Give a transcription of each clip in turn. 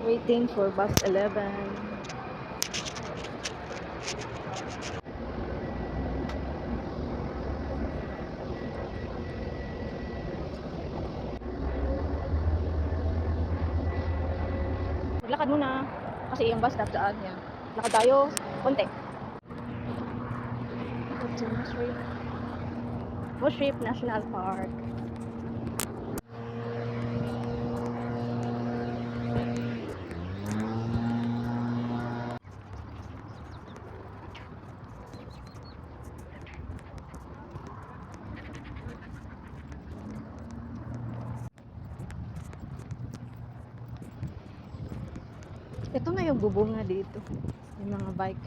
Waiting for bus 11. Maglakad muna. Kasi yung bus stop daan yan. Lakad tayo. Konti. Bushreef National Park. Ito na yung bubunga dito. Yung mga bike.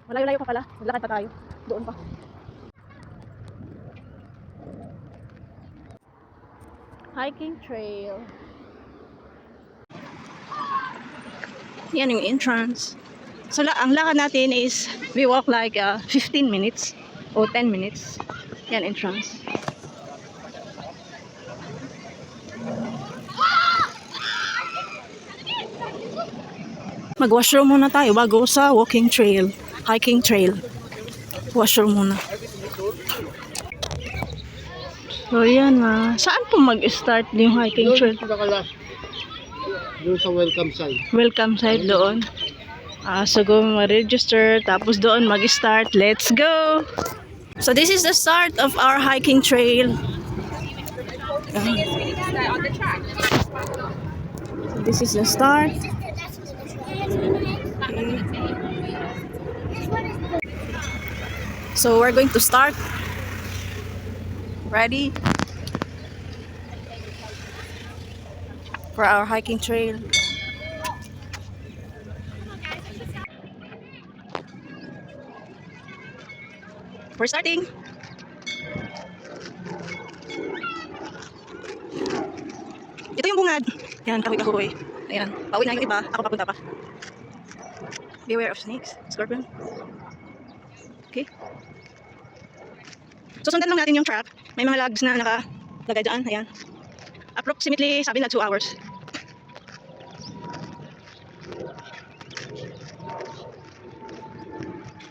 Malayo-layo pa pala. Maglakad pa tayo. Doon pa. Hiking trail. Yan yung entrance. So, ang lakad natin is we walk like 15 minutes o 10 minutes. Yan entrance. Mag-washroom muna tayo bago sa walking trail, hiking trail. Washroom muna. So, yan na. Saan po mag-start yung hiking trail? Doon sa welcome site. Welcome site doon. So, go ma-register. Tapos doon mag-start. Let's go! So, this is the start of our hiking trail. So, this is the start. Okay. So, we're going to start. Ready? For our hiking trail. We're starting. Ito yung bungad. Yan, kahoy-kahoy. Ayan, pauwi na yung iba. Ako papunta pa. Beware of snakes, scorpion. Okay. So, sundan lang natin yung track. May mga logs na nakalagay dyan. Ayan. Approximately, sabi na 2 hours.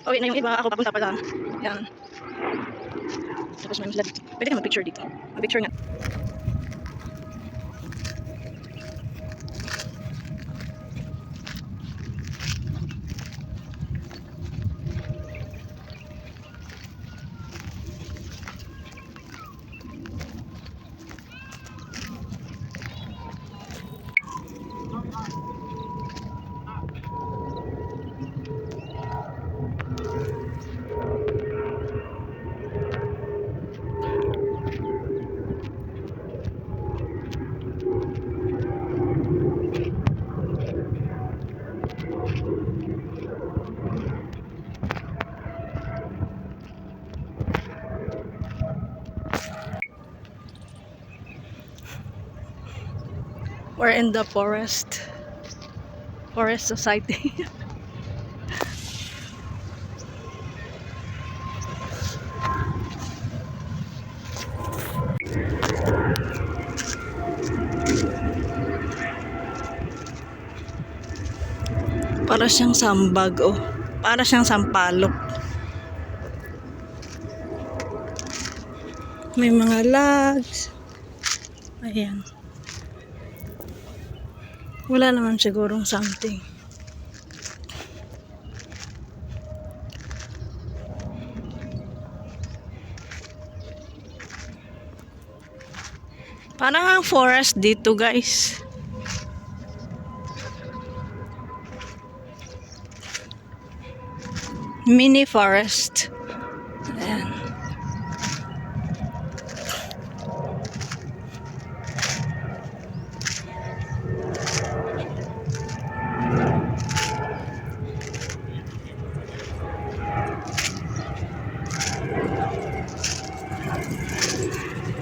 Pauwi na yung iba. Ako papunta pa lang. Ayan. Tapos may masla dito. Pwede ka mag-picture dito. Mag-picture nga. We're in the forest society. Para siyang sambag, oh. Para siyang sampalok. May mga logs. Ayan. Wala naman sigurong something. Parang ang forest dito, guys. Mini forest. Ayan.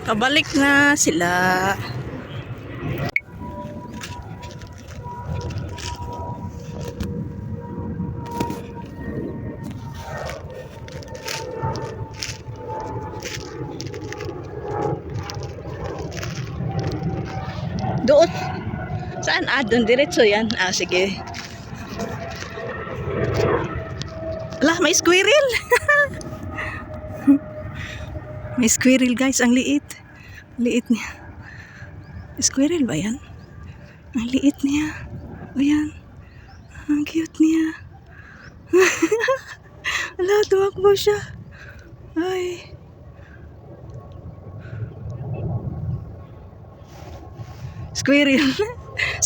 Pabalik na sila. Doon. Saan? Doon. Diretso yan. Sige. Ala, may squirrel. May squirrel guys. Ang liit. Liit niya. Squirrel ba yan? Ang liit niya. O yan. Ang cute niya. Ala, tumakbo siya. Ay. Squirrel.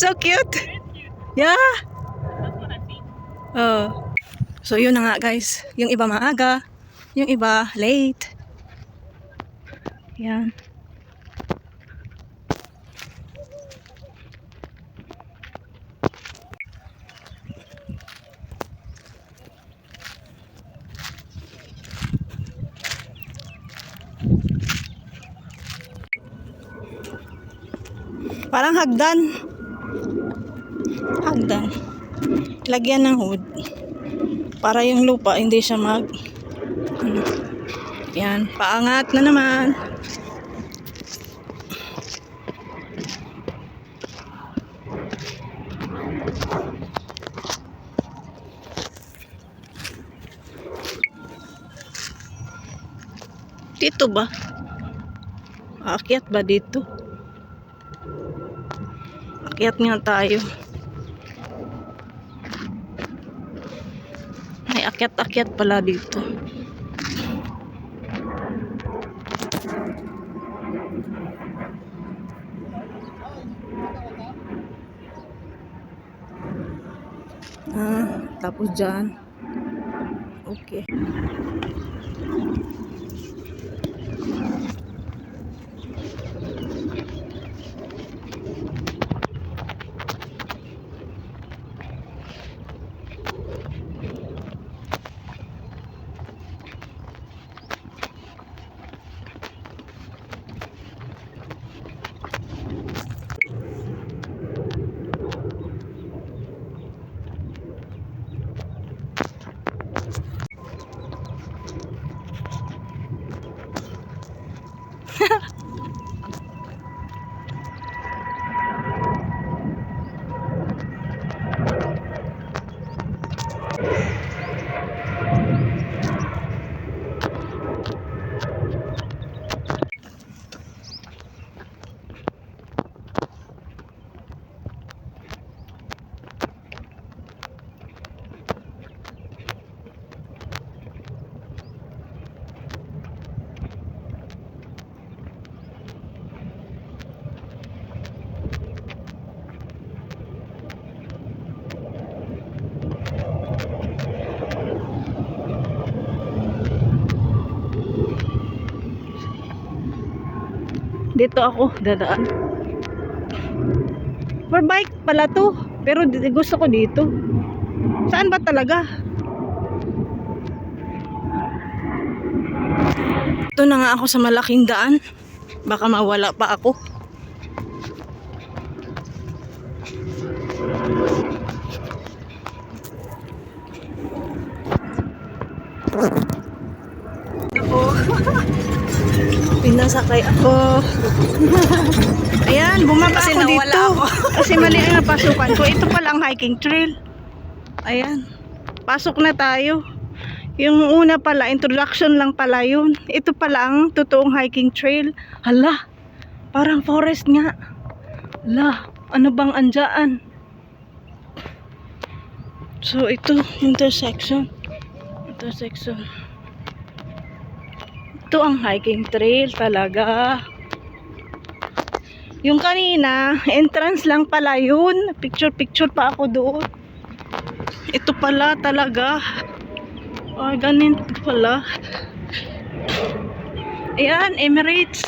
So cute. Yeah. Oh. So yun na nga guys. Yung iba maaga. Yung iba late. Yan. Parang hagdan. Hagdan. Lagyan ng hood. Para yung lupa hindi siya Yan, paangat na naman. Dito ba? Aakyat ba dito? Akyat nga tayo. May akyat-akyat pala dito. Tapos dyan. Okay. Dito ako dadaan. For bike pala to. Pero gusto ko dito. Saan ba talaga? Ito na nga ako sa malaking daan. Baka mawala pa ako. Pinasakay ako. Ayan, bumaba Kasi ako nawala dito. ako. Kasi mali ang pasukan ko. Ito pala ang hiking trail. Ayan. Pasok na tayo. Yung una pala, introduction lang pala yun. Ito pala ang totoong hiking trail. Hala, parang forest nga. Hala, ano bang andyan? So ito, intersection. Ito ang hiking trail talaga. Yung kanina, entrance lang pala yun. Picture pa ako doon. Ito pala talaga. Ganito pala. Ayan, Emirates.